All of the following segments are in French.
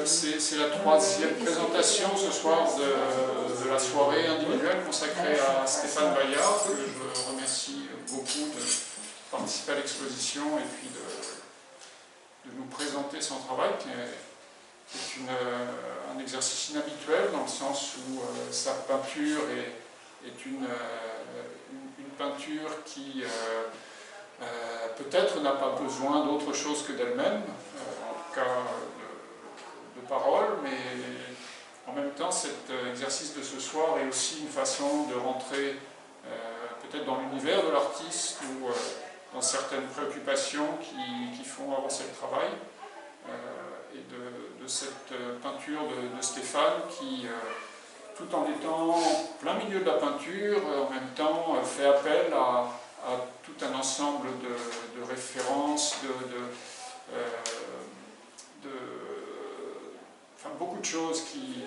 C'est la troisième présentation ce soir de la soirée individuelle consacrée à Stéphane Bayard, que je remercie beaucoup de participer à l'exposition et puis de nous présenter son travail, qui est un exercice inhabituel dans le sens où sa peinture est une peinture qui peut-être n'a pas besoin d'autre chose que d'elle-même, en tout cas de parole, mais en même temps cet exercice de ce soir est aussi une façon de rentrer peut-être dans l'univers de l'artiste ou dans certaines préoccupations qui font avancer le travail, et de cette peinture de Stéphane qui, tout en étant en plein milieu de la peinture, en même temps fait appel à tout un ensemble de références, enfin, beaucoup de choses qui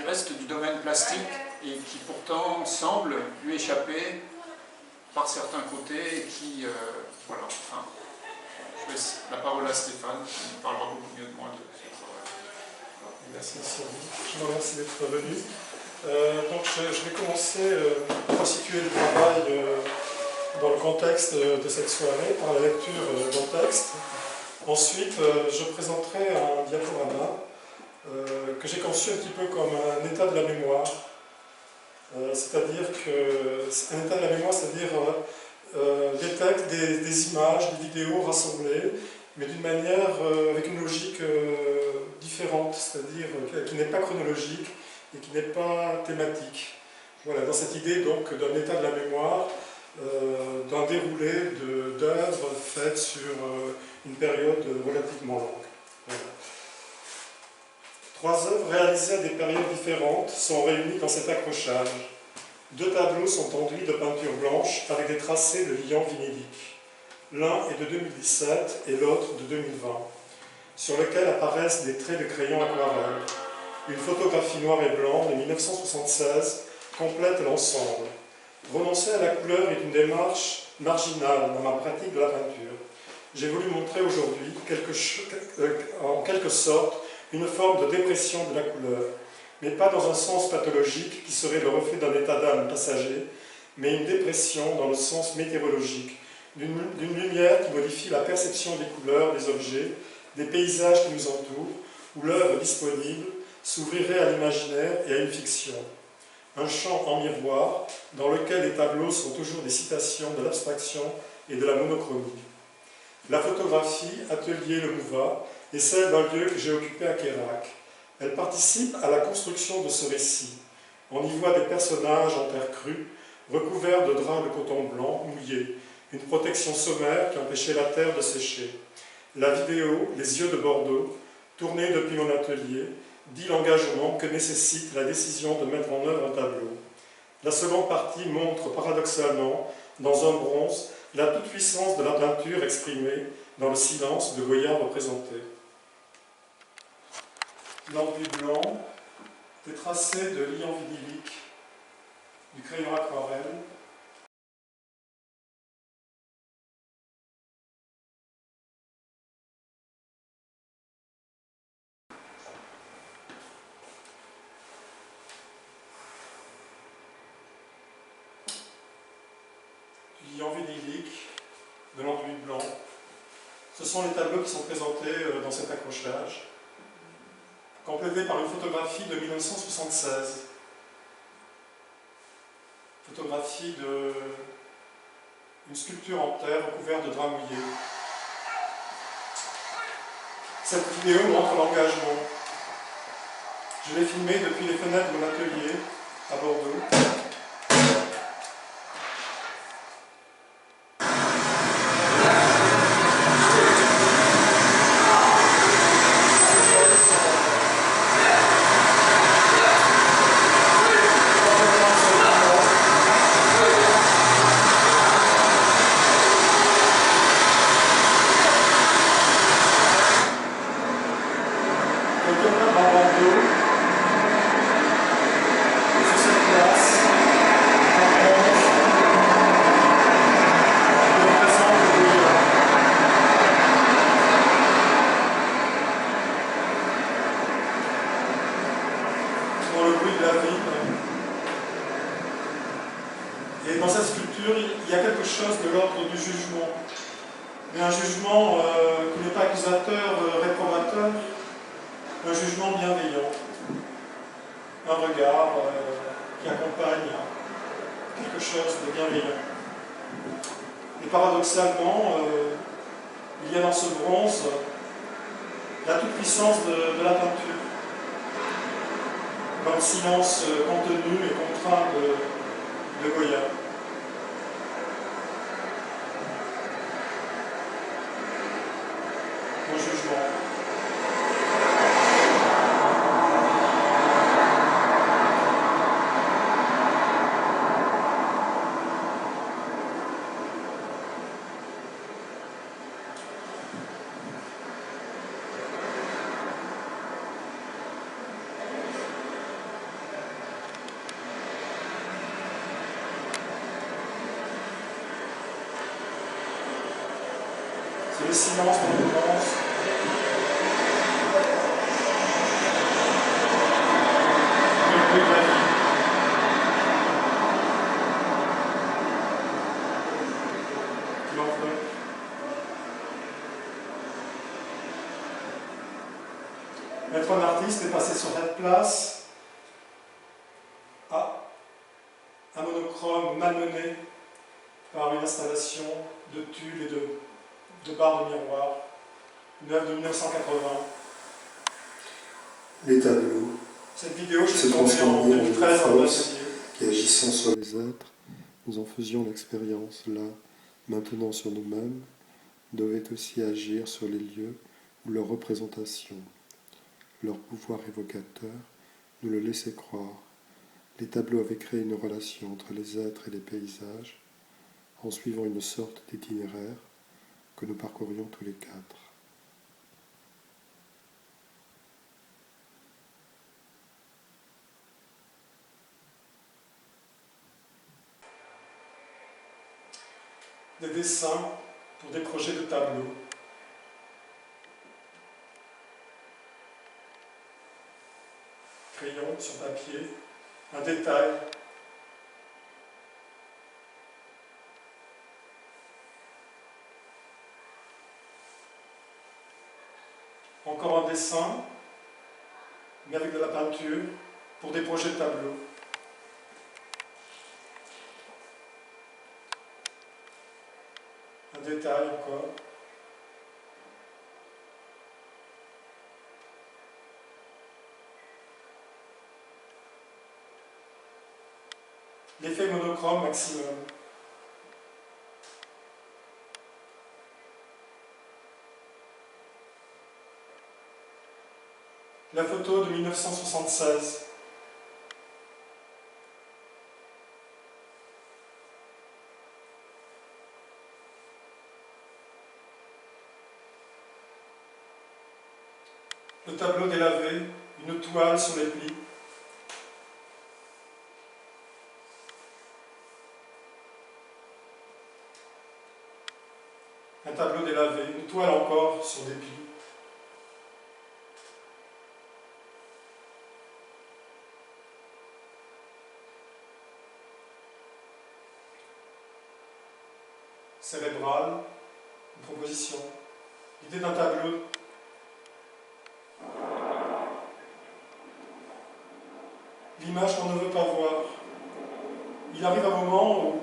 restent du domaine plastique et qui pourtant semblent lui échapper par certains côtés et qui, voilà, enfin, je laisse la parole à Stéphane, qui parlera beaucoup mieux de moi de ce travail. Merci Sylvie, je vous remercie d'être venu. Donc je vais commencer par situer le travail dans le contexte de cette soirée par la lecture d'un texte. Ensuite, je présenterai un diaporama que j'ai conçu un petit peu comme un état de la mémoire. C'est-à-dire que un état de la mémoire, c'est-à-dire des textes, des images, des vidéos rassemblées, mais d'une manière avec une logique différente, c'est-à-dire qui n'est pas chronologique et qui n'est pas thématique. Voilà, dans cette idée donc d'un état de la mémoire, d'un déroulé d'œuvres faites sur une période relativement longue. Voilà. 3 œuvres réalisées à des périodes différentes sont réunies dans cet accrochage. 2 tableaux sont enduits de peinture blanche avec des tracés de liant vinylique. L'un est de 2017 et l'autre de 2020, sur lequel apparaissent des traits de crayon aquarelle. Une photographie noir et blanc de 1976 complète l'ensemble. Renoncer à la couleur est une démarche marginale dans ma pratique de la peinture. J'ai voulu montrer aujourd'hui, en quelque sorte, une forme de dépression de la couleur, mais pas dans un sens pathologique qui serait le reflet d'un état d'âme passager, mais une dépression dans le sens météorologique, d'une lumière qui modifie la perception des couleurs, des objets, des paysages qui nous entourent, où l'œuvre disponible s'ouvrirait à l'imaginaire et à une fiction. Un champ en miroir dans lequel les tableaux sont toujours des citations de l'abstraction et de la monochromie. La photographie, atelier Le Mouva, est celle d'un lieu que j'ai occupé à Queyrac. Elle participe à la construction de ce récit. On y voit des personnages en terre crue, recouverts de draps de coton blanc mouillés, une protection sommaire qui empêchait la terre de sécher. La vidéo, Les yeux de Bordeaux, tournée depuis mon atelier, dit l'engagement que nécessite la décision de mettre en œuvre un tableau. La seconde partie montre paradoxalement, dans un bronze, la toute-puissance de la peinture exprimée dans le silence de Goya représenté. L'enduit blanc, des tracés de liant vinylique, du crayon aquarelle, liant vinylique, de l'enduit blanc. Ce sont les tableaux qui sont présentés dans cet accrochage, complété par une photographie de 1976. Photographie d'une sculpture en terre recouverte de drap mouillé. Cette vidéo montre l'engagement. Je l'ai filmée depuis les fenêtres de mon atelier à Bordeaux. Sur cette place, chose de l'ordre du jugement, mais un jugement qui n'est pas accusateur, réprobateur, un jugement bienveillant, un regard qui accompagne quelque chose de bienveillant. Et paradoxalement, il y a dans ce bronze la toute-puissance de la peinture, dans le silence contenu et contraint de Goya. Mon jugement. C'est le silence qu'on pense. Le bruit de la vie. Qui l'enveloppe. Être un artiste est passé sur cette place à un monochrome malmené par une installation de tulle et de barres de miroir, une œuvre de 1980. Les tableaux Cette vidéo, je se l'ai tournée en transformaient en 2013 une en force atelier. qui, agissant sur les êtres, nous en faisions l'expérience là, maintenant sur nous-mêmes, devait aussi agir sur les lieux où leur représentation, leur pouvoir évocateur, nous le laissait croire. Les tableaux avaient créé une relation entre les êtres et les paysages, en suivant une sorte d'itinéraire que nous parcourions tous les quatre. Des dessins pour des projets de tableaux. Crayon sur papier, un détail. Encore un dessin, mais avec de la peinture, pour des projets de tableaux. Un détail encore. L'effet monochrome maximum. La photo de 1976. Le tableau délavé, une toile sur les plis. Un tableau délavé, une toile encore sur des plis. Cérébral, une proposition. L'idée d'un tableau. L'image qu'on ne veut pas voir. Il arrive un moment où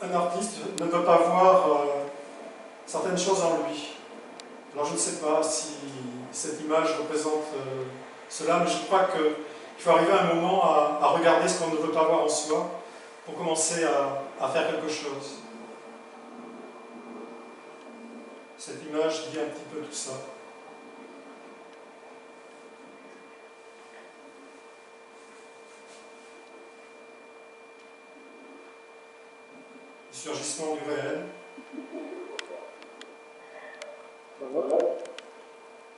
un artiste ne veut pas voir certaines choses en lui. Alors je ne sais pas si cette image représente cela, mais je crois qu'il faut arriver à un moment à regarder ce qu'on ne veut pas voir en soi pour commencer à faire quelque chose. Cette image dit un petit peu tout ça. Le surgissement du réel.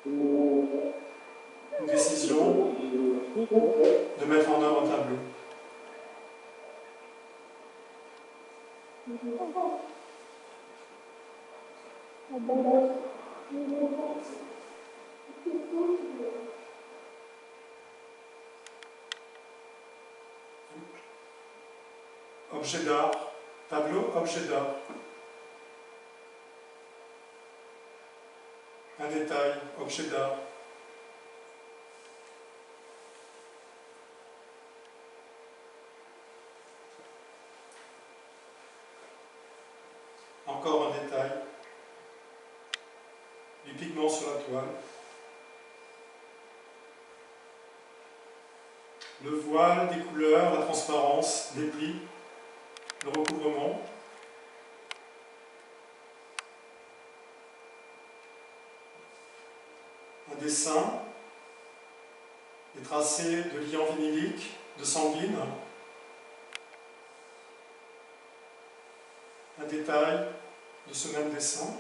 Une décision de mettre en œuvre un tableau. Objet d'art, Tableau objet d'art. Un détail, objet d'art. Encore un détail. Du pigment sur la toile. Le voile, des couleurs, la transparence, des plis, le recouvrement. Un dessin, des tracés de liant vinylique, de sanguine. Un détail de ce même dessin.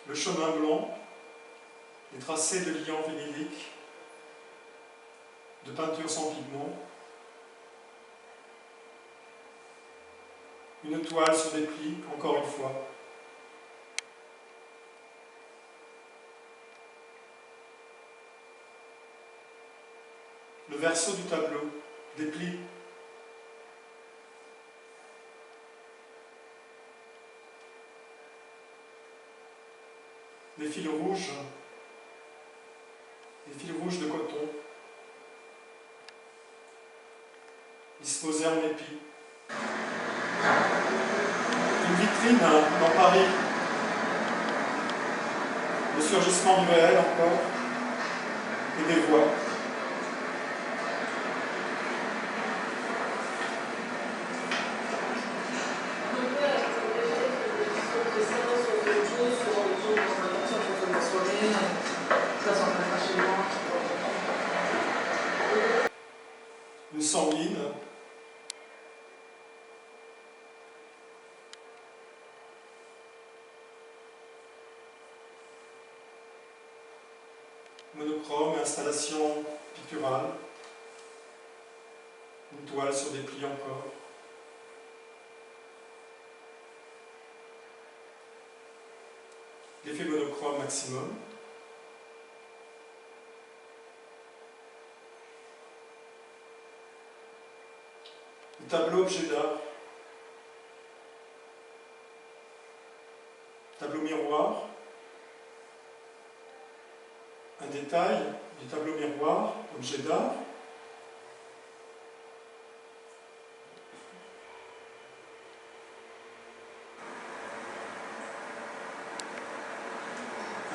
Le chemin blanc, les tracés de liant vinylique, de peinture sans pigment, une toile sur des plis, encore une fois. Le verso du tableau, des plis. Des fils rouges de coton, disposés en épis. Une vitrine dans Paris, le surgissement du réel encore, et des voix. Une sanguine. Monochrome, installation picturale. Une toile sur des plis encore. L'effet monochrome maximum. Le tableau objet d'art. Tableau miroir. Un détail du tableau miroir, objet d'art.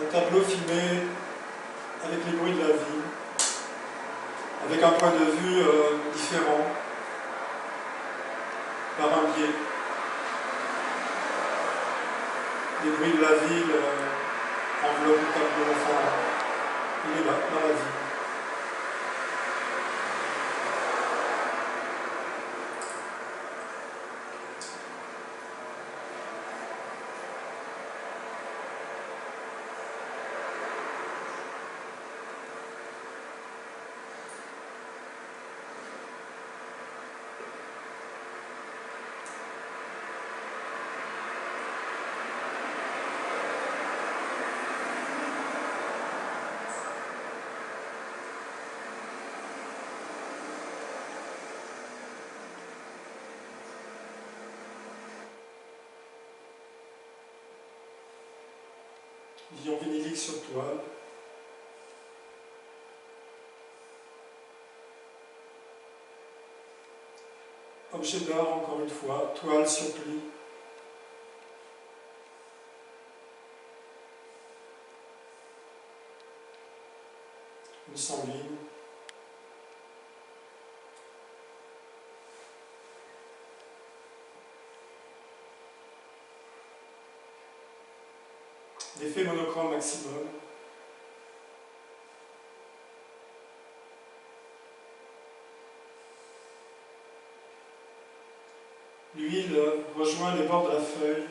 Un tableau filmé avec les bruits de la ville, avec un point de vue différent, par un biais. Les bruits de la ville enveloppent le tableau, enfin, il est là, dans la ville. Liant vinylique sur toile. Objet d'art, encore une fois, toile sur pli. Une sanguine. L'effet monochrome maximum. L'huile rejoint les bords de la feuille.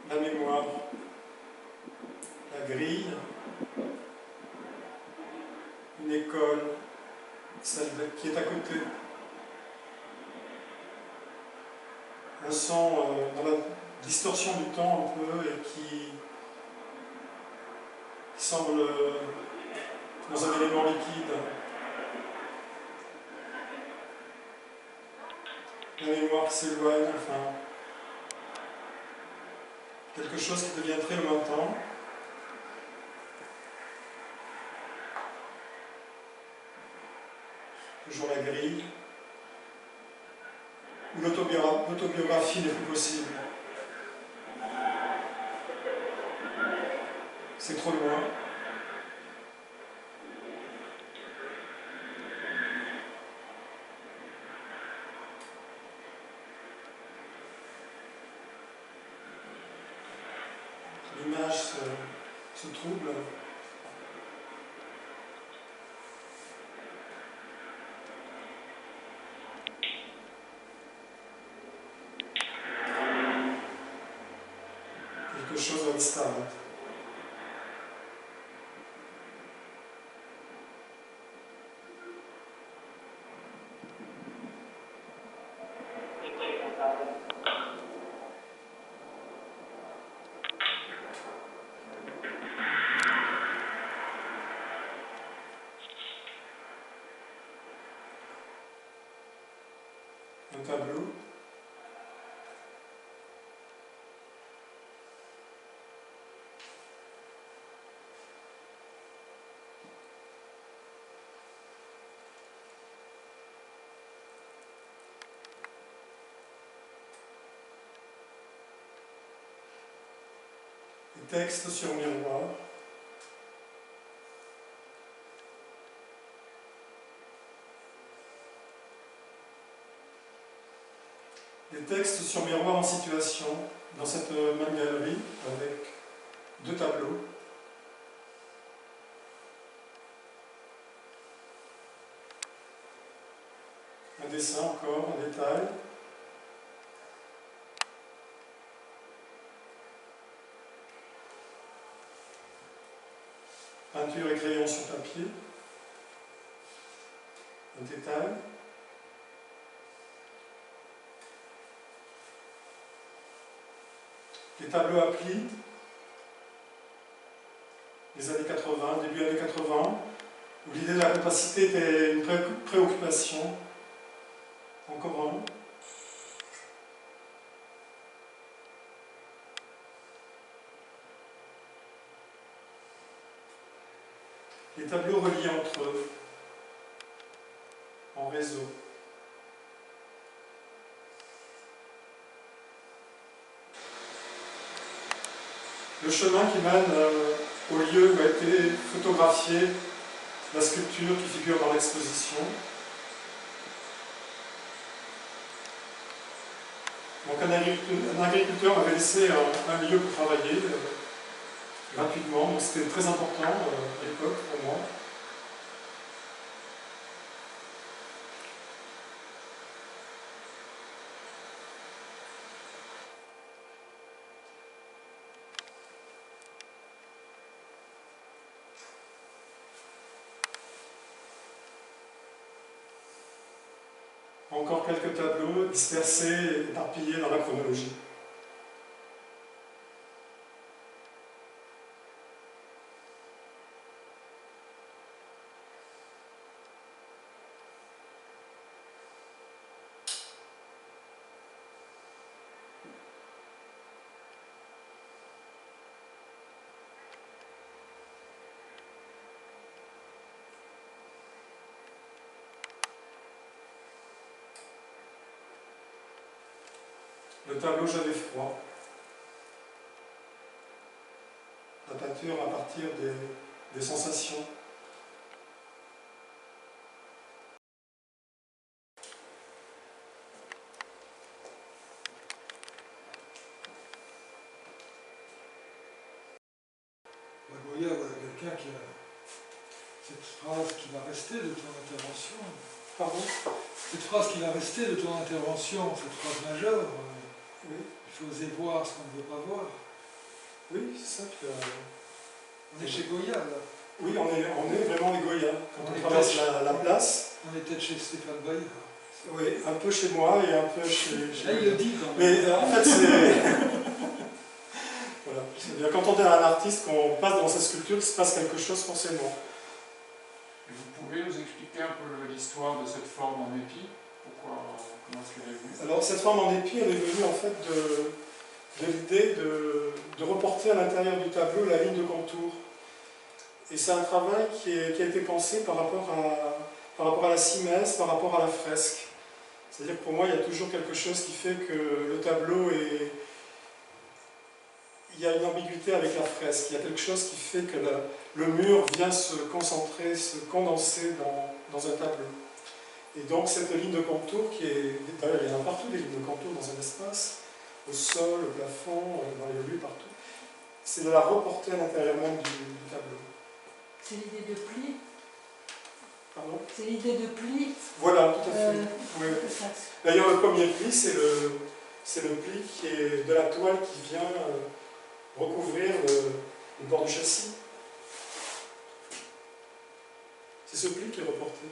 La mémoire. La grille. Une école, celle qui est à côté. un son dans la distorsion du temps un peu et qui semble dans un élément liquide. La mémoire qui s'éloigne, enfin, quelque chose qui devient très lointain. Toujours la grille, où l'autobiographie n'est plus possible. C'est trop loin. L'image se trouble. Quelque chose va disparaître. Un tableau. Des textes sur miroir. Des textes sur miroir en situation dans cette même galerie avec deux tableaux. Un dessin encore, un détail. Peinture et crayon sur papier. Un détail. Les tableaux à plis, les années 80, début années 80, où l'idée de la compacité était une préoccupation. Encore un. Les tableaux reliés entre eux, en réseau. Le chemin qui mène au lieu où a été photographiée la sculpture qui figure dans l'exposition. Donc un agriculteur m'avait laissé un lieu pour travailler gratuitement, donc c'était très important à l'époque pour moi. Encore quelques tableaux dispersés, éparpillés dans la chronologie. Le tableau J'avais froid. La peinture à partir des sensations. Goya, voilà quelqu'un qui a cette phrase qui va rester de ton intervention. Pardon? Cette phrase qui va rester de ton intervention, cette phrase majeure. Oui. Il faut oser voir ce qu'on ne veut pas voir. Oui, c'est ça que... On est chez Goya, là. Oui, on est vraiment les Goya. Quand on traverse la place. On est peut-être chez Stéphane Bayer. Oui, un peu chez moi et un peu Là, il le dit quand même. Mais en fait, c'est... Voilà. C'est-à-dire, quand on est un artiste, quand on passe dans sa sculpture, il se passe quelque chose forcément. Et vous pouvez nous expliquer un peu l'histoire de cette forme en épi? Comment est-ce qu'elle est venue? Alors, cette forme en épi, elle est venue en fait de l'idée de reporter à l'intérieur du tableau la ligne de contour. Et c'est un travail qui a été pensé par rapport à la simèse, par rapport à la fresque. C'est-à-dire que pour moi, il y a toujours quelque chose qui fait que le tableau est... Il y a une ambiguïté avec la fresque. Il y a quelque chose qui fait que le mur vient se concentrer, se condenser dans un tableau. Et donc cette ligne de contour qui est... D'ailleurs, il y en a partout des lignes de contour dans un espace, au sol, au plafond, dans les rues, partout. C'est de la reporter à l'intérieur même du tableau. C'est l'idée de pli. Pardon ? C'est l'idée de pli. Voilà, tout à fait. Oui. Ça. D'ailleurs, le premier pli, c'est le pli qui est de la toile qui vient recouvrir le bord du châssis. C'est ce pli qui est reporté.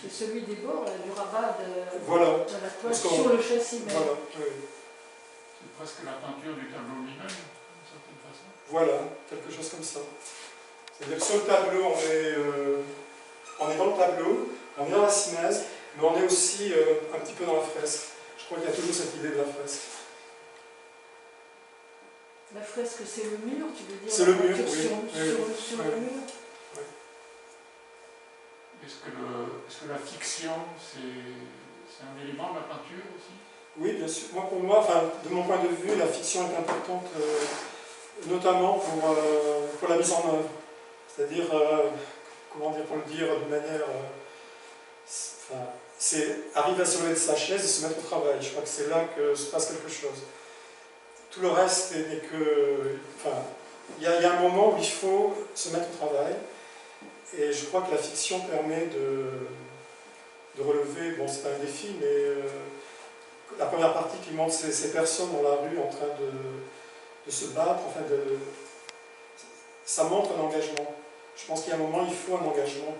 C'est celui des bords, du rabat Voilà. de la toile sur le châssis même. Voilà, oui. C'est presque la peinture du tableau lui-même, d'une certaine façon. Voilà, quelque chose comme ça. C'est-à-dire que sur le tableau, on est dans le tableau, on est dans la simèse, mais on est aussi un petit peu dans la fresque. Je crois qu'il y a toujours cette idée de la fresque. La fresque, c'est le mur, tu veux dire? C'est le mur, oui. Sur le mur. Est-ce que la fiction, c'est un élément de la peinture aussi? Oui, bien sûr. Pour moi, enfin, de mon point de vue, la fiction est importante, notamment pour la mise en œuvre. C'est-à-dire, comment dire, pour le dire d'une manière... c'est arriver à se lever de sa chaise et se mettre au travail. Je crois que c'est là que se passe quelque chose. Tout le reste n'est que... Enfin, il y a un moment où il faut se mettre au travail. Et je crois que la fiction permet de relever, bon, c'est pas un défi, mais la première partie qui montre ces personnes dans la rue en train de se battre, enfin ça montre un engagement. Je pense qu'il y a un moment, il faut un engagement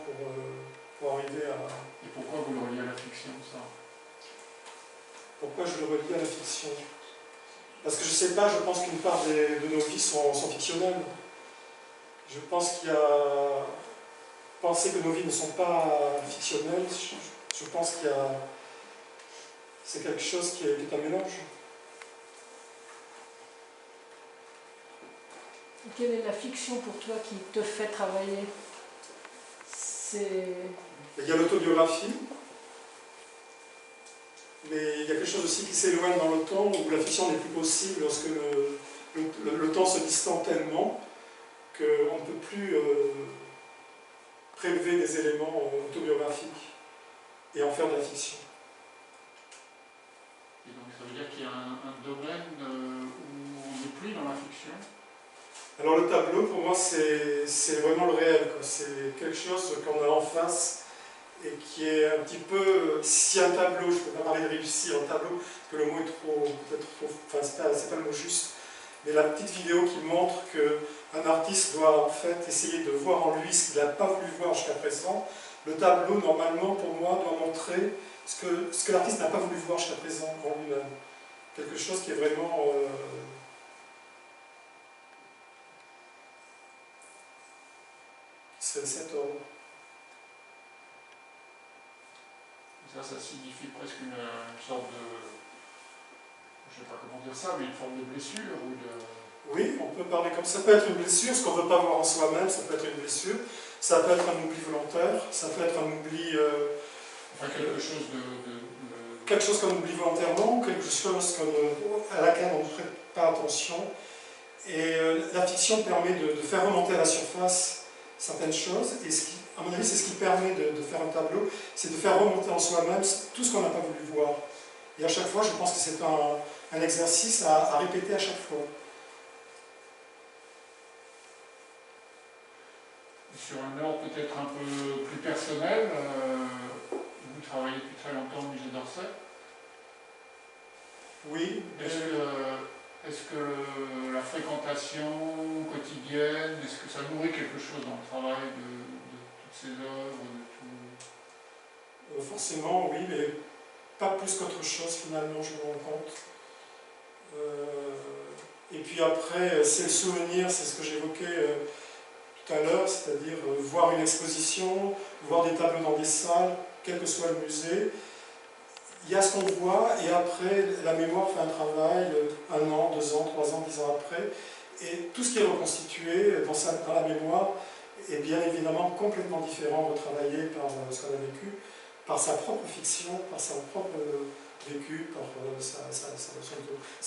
pour arriver à... Et pourquoi vous le reliez à la fiction, ça? Pourquoi je le relie à la fiction? Parce que je sais pas, je pense qu'une part de nos vies sont fictionnelles. Je pense qu'il y a... Penser que nos vies ne sont pas fictionnelles, je pense qu'il y a... C'est quelque chose qui est un mélange. Et quelle est la fiction pour toi qui te fait travailler? Il y a l'autobiographie, mais il y a quelque chose aussi qui s'éloigne dans le temps, où la fiction n'est plus possible lorsque le temps se distend tellement qu'on ne peut plus prélever des éléments autobiographiques et en faire de la fiction. Et donc ça veut dire qu'il y a un domaine où on n'est plus dans la fiction? Alors le tableau, pour moi, c'est vraiment le réel. C'est quelque chose qu'on a en face et qui est un petit peu... Si un tableau, je ne peux pas parler de réussir un tableau, parce que le mot est peut-être trop... Enfin, c'est pas le mot juste. Mais la petite vidéo qui montre qu'un artiste doit en fait essayer de voir en lui ce qu'il n'a pas voulu voir jusqu'à présent. Le tableau, normalement, pour moi, doit montrer ce que l'artiste n'a pas voulu voir jusqu'à présent en lui-même. Quelque chose qui est vraiment... C'est cet ordre. Ça signifie presque une sorte de... Je ne sais pas comment dire ça, mais une forme de blessure ou de... Oui, on peut parler comme ça. Ça peut être une blessure, ce qu'on ne veut pas voir en soi-même, ça peut être une blessure. Ça peut être un oubli volontaire, ça peut être un oubli... Enfin, quelque chose Quelque chose qu'on oublie volontairement, quelque chose à laquelle on ne prête pas attention. Et la fiction permet de faire remonter à la surface certaines choses, et à mon avis, c'est ce qui permet de faire un tableau, c'est de faire remonter en soi-même tout ce qu'on n'a pas voulu voir. Et à chaque fois, je pense que c'est un exercice à répéter à chaque fois. Sur un ordre peut-être un peu plus personnel, vous travaillez depuis très longtemps au musée d'Orsay. Oui. Est-ce que la fréquentation quotidienne, est-ce que ça nourrit quelque chose dans le travail de toutes ces œuvres, de tout... Forcément, oui, mais pas plus qu'autre chose finalement, je me rends compte. Et puis après, c'est le souvenir, c'est ce que j'évoquais tout à l'heure, c'est-à-dire voir une exposition, voir des tableaux dans des salles, quel que soit le musée. Il y a ce qu'on voit, et après, la mémoire fait un travail, 1 an, 2 ans, 3 ans, 10 ans après, et tout ce qui est reconstitué dans la mémoire est bien évidemment complètement différent, retravaillé par ce qu'on a vécu, par sa propre fiction, par son propre vécu, par sa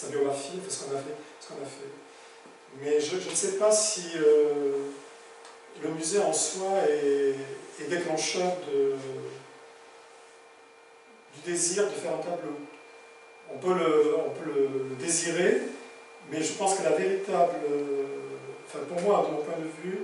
biographie, ce qu'on a fait. Mais je ne sais pas si le musée en soi est déclencheur du désir de faire un tableau. On peut le désirer, mais je pense que la véritable, enfin pour moi, de mon point de vue,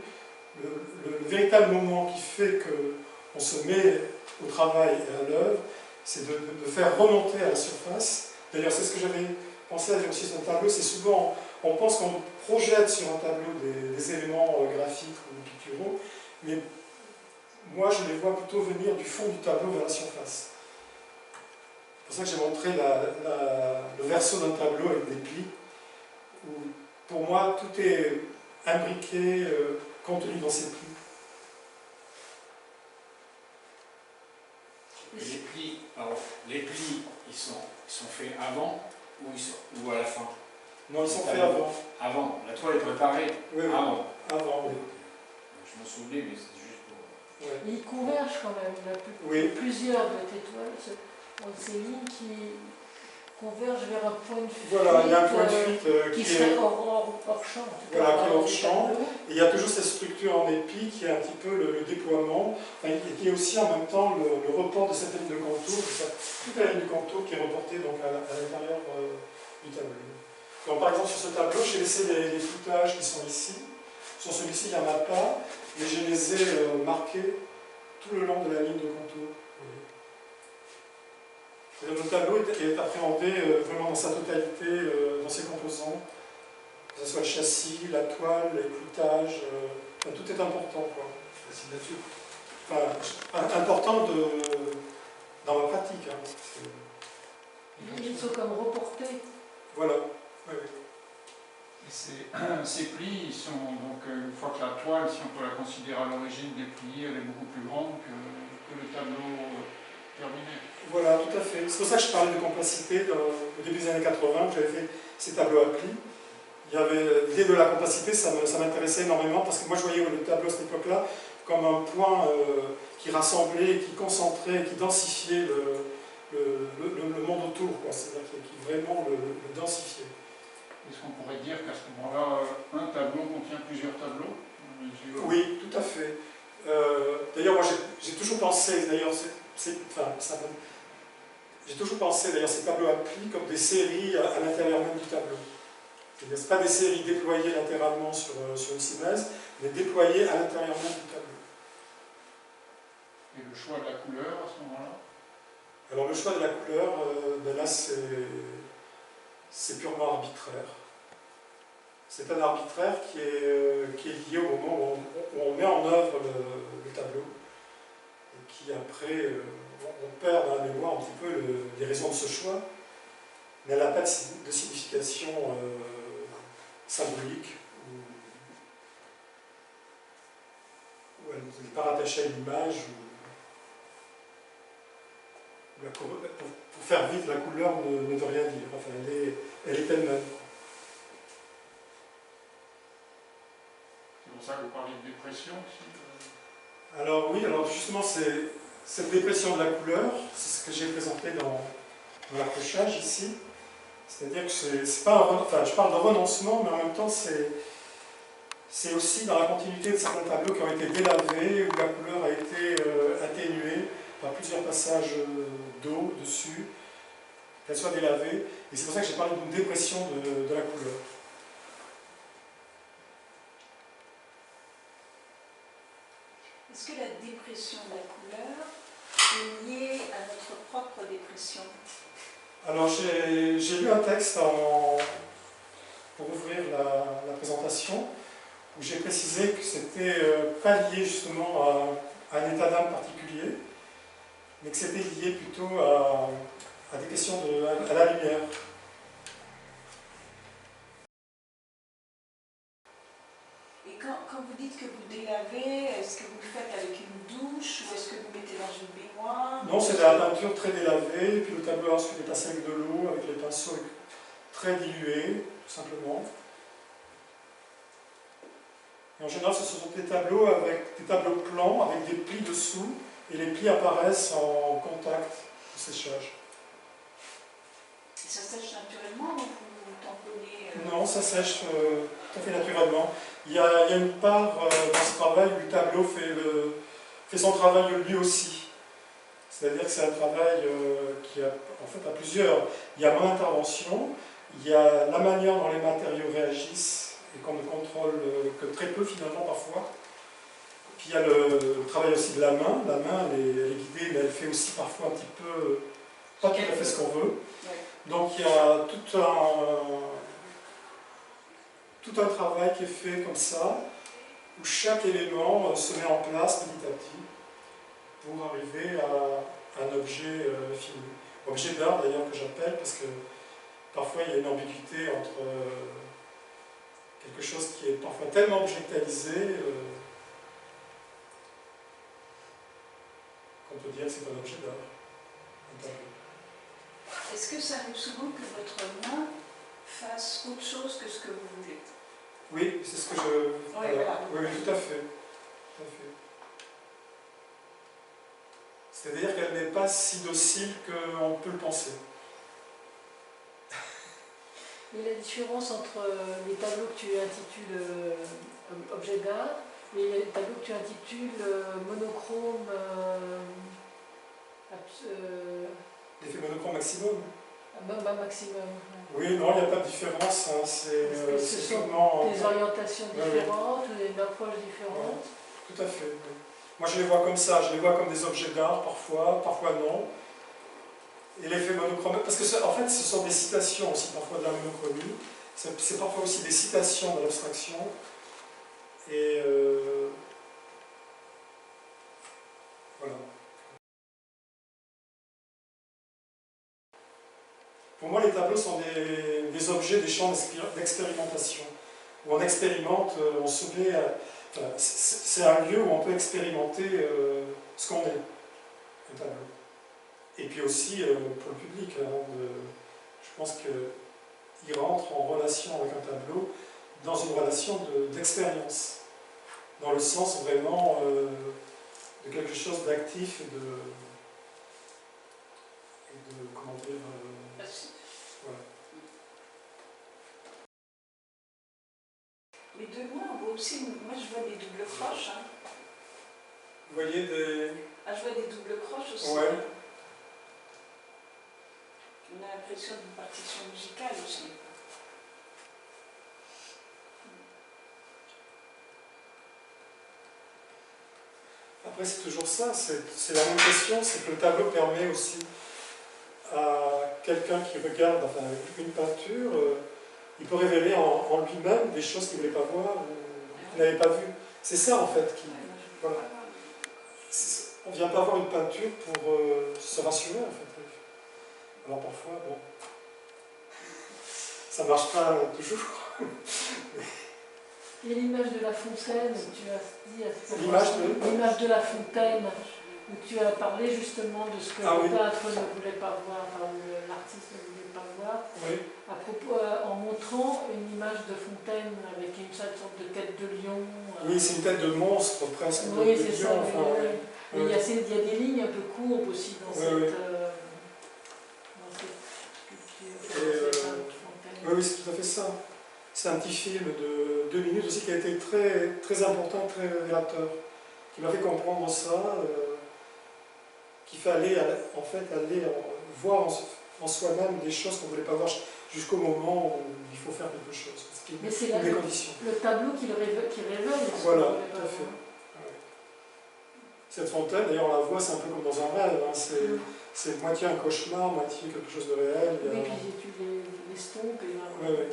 le véritable moment qui fait qu'on se met au travail et à l'œuvre, c'est de faire remonter à la surface. D'ailleurs, c'est ce que j'avais pensé à dire aussi sur un tableau, c'est souvent, on pense qu'on projette sur un tableau des éléments graphiques ou picturaux, mais moi je les vois plutôt venir du fond du tableau vers la surface. C'est pour ça que j'ai montré le verso d'un tableau avec des plis, où pour moi tout est imbriqué, contenu dans ces plis. Les plis, ils sont faits avant ou à la fin? Non, ils sont faits avant. Avant, la toile est préparée Oui, avant. Avant, oui. Je m'en souvenais, mais c'est juste pour... Ouais. Il converge quand même, Oui. plusieurs de tes toiles, ces lignes qui convergent vers un point de fuite. Voilà, il y a un point de fuite qui serait hors champ. Voilà, qui est hors champ. Et il y a toujours cette structure en épi qui est un petit peu le déploiement, et qui est aussi en même temps le report de cette ligne de contour, toute la ligne de contour qui est reportée donc à l'intérieur du tableau. Donc par exemple sur ce tableau, j'ai laissé les floutages qui sont ici. Sur celui-ci, il n'y en a pas, mais je les ai marqués tout le long de la ligne de contour. Le tableau est appréhendé vraiment dans sa totalité, dans ses composants, que ce soit le châssis, la toile, les cloutages, tout est important, quoi. La signature. Enfin, important dans ma pratique. Hein, Ils sont comme reportés. voilà. Oui, oui. Ces plis, ils sont donc, une fois que la toile, si on peut la considérer à l'origine dépliée, elle est beaucoup plus grande que le tableau terminé. Voilà, tout à fait. C'est pour ça que je parlais de complexité au début des années 80, que j'avais fait ces tableaux à plis. Il y avait l'idée de la complexité, ça m'intéressait énormément, parce que moi je voyais le tableau à cette époque-là comme un point qui rassemblait, qui concentrait, qui densifiait le monde autour, c'est-à-dire qui vraiment le densifiait. Est-ce qu'on pourrait dire qu'à ce moment-là, un tableau contient plusieurs tableaux? Oui, tout à fait. D'ailleurs, moi j'ai toujours pensé, j'ai toujours pensé d'ailleurs ces tableaux à plis comme des séries à l'intérieur même du tableau. Ce n'est pas des séries déployées latéralement sur une simèse, mais déployées à l'intérieur même du tableau. Et le choix de la couleur à ce moment-là? Alors le choix de la couleur, là c'est purement arbitraire. C'est un arbitraire qui est lié au moment où on met en œuvre le tableau, et qui après, on perd dans la mémoire un petit peu les raisons de ce choix, mais elle n'a pas de signification symbolique, ou elle n'est pas rattachée à une image, pour faire vite, la couleur ne veut rien dire, enfin, elle est elle-même. C'est pour ça que vous parlez de dépression aussi? Alors oui, alors justement, cette dépression de la couleur, c'est ce que j'ai présenté dans l'accrochage ici. C'est-à-dire que c'est pas enfin, je parle de renoncement, mais en même temps, c'est aussi dans la continuité de certains tableaux qui ont été délavés, où la couleur a été atténuée par plusieurs passages d'eau dessus, qu'elle soit délavée. Et c'est pour ça que j'ai parlé d'une dépression de la couleur. Est-ce que la dépression de la couleur est liée à notre propre dépression? Alors j'ai lu un texte pour ouvrir la présentation, où j'ai précisé que c'était pas lié justement à un état d'âme particulier, mais que c'était lié plutôt à des questions à la lumière. Et quand vous dites que vous délavez, est-ce que vous le faites avec une douche ou est-ce que vous mettez dans une baignoire? Non, c'est de la peinture très délavée, et puis le tableau ensuite est passé avec de l'eau, avec les pinceaux très dilués, tout simplement. Et en général, ce sont des tableaux avec des tableaux plans, avec des plis dessous, et les plis apparaissent en contact au séchage. Et ça sèche naturellement ou vous tamponnez Non, ça sèche tout à fait naturellement. Il y a une part dans ce travail où le tableau fait son travail lui aussi. C'est-à-dire que c'est un travail qui a en fait à plusieurs. Il y a mon intervention, il y a la manière dont les matériaux réagissent et qu'on ne contrôle que très peu finalement parfois. Puis il y a le travail aussi de la main. La main elle est guidée, mais elle fait aussi parfois un petit peu pas tout à fait ce qu'on veut. Donc il y a tout un travail qui est fait comme ça, où chaque élément se met en place petit à petit pour arriver à un objet fini. Objet d'art d'ailleurs que j'appelle, parce que parfois il y a une ambiguïté entre quelque chose qui est parfois tellement objectalisé qu'on peut dire que c'est un objet d'art, un tableau. Est-ce que ça arrive souvent que votre main fasse autre chose que ce que vous voulez? Oui, c'est ce que je... Voilà. Oui, tout à fait. Tout à fait. C'est-à-dire qu'elle n'est pas si docile qu'on peut le penser. Et la différence entre les tableaux que tu intitules objets d'art et les tableaux que tu intitules monochrome L'effet monochrome maximum. maximum. Oui, non, il n'y a pas de différence. Hein. Ce sont purement... des orientations différentes, des approches différentes. Ouais, tout à fait. Oui. Moi, je les vois comme ça. Je les vois comme des objets d'art parfois, parfois non. Et l'effet monochrome, parce que en fait, ce sont des citations aussi parfois de la monochromie. C'est parfois aussi des citations de l'abstraction. Et voilà. Pour moi, les tableaux sont des objets, des champs d'expérimentation, où on expérimente, on se met à... C'est un lieu où on peut expérimenter ce qu'on est, un tableau. Et puis aussi pour le public, je pense qu'il rentre en relation avec un tableau dans une relation d'expérience, dans le sens vraiment de quelque chose d'actif et de comment dire, voilà. Les deux mains, on voit aussi, moi je vois des doubles croches. Hein. Vous voyez des... Ah, je vois des doubles croches aussi. Ouais. On a l'impression d'une partition musicale aussi. Après, c'est toujours ça, c'est la même question, c'est que le tableau permet aussi à quelqu'un qui regarde enfin, une peinture, il peut révéler en lui-même des choses qu'il ne voulait pas voir ou qu'il n'avait pas vues. C'est ça en fait qui... Voilà. On ne vient pas voir une peinture pour se rassurer en fait. Alors parfois, bon, ça ne marche pas toujours. Et l'image de La Fontaine, tu as dit L'image de La Fontaine, où tu as parlé justement de ce que le peintre ne voulait pas voir, enfin, l'artiste ne voulait pas voir, oui. à propos, en montrant une image de Fontaine avec une sorte de tête de lion. Oui, c'est une tête de monstre presque. Oui, c'est ça. Enfin, mais il y a des lignes un peu courbes aussi dans cette sculpture. Oui, c'est tout à fait ça. C'est un petit film de 2 minutes aussi qui a été très, très important, très révélateur, qui m'a fait comprendre ça, qui fait aller voir en soi-même des choses qu'on ne voulait pas voir jusqu'au moment où il faut faire quelque chose. Mais c'est là le tableau qui révèle. Voilà, tout à fait. Ouais. Cette fontaine, d'ailleurs, on la voit, c'est un peu comme dans un rêve. Hein. C'est moitié un cauchemar, moitié quelque chose de réel. Oui, puis tu l'estompes et là... Oui.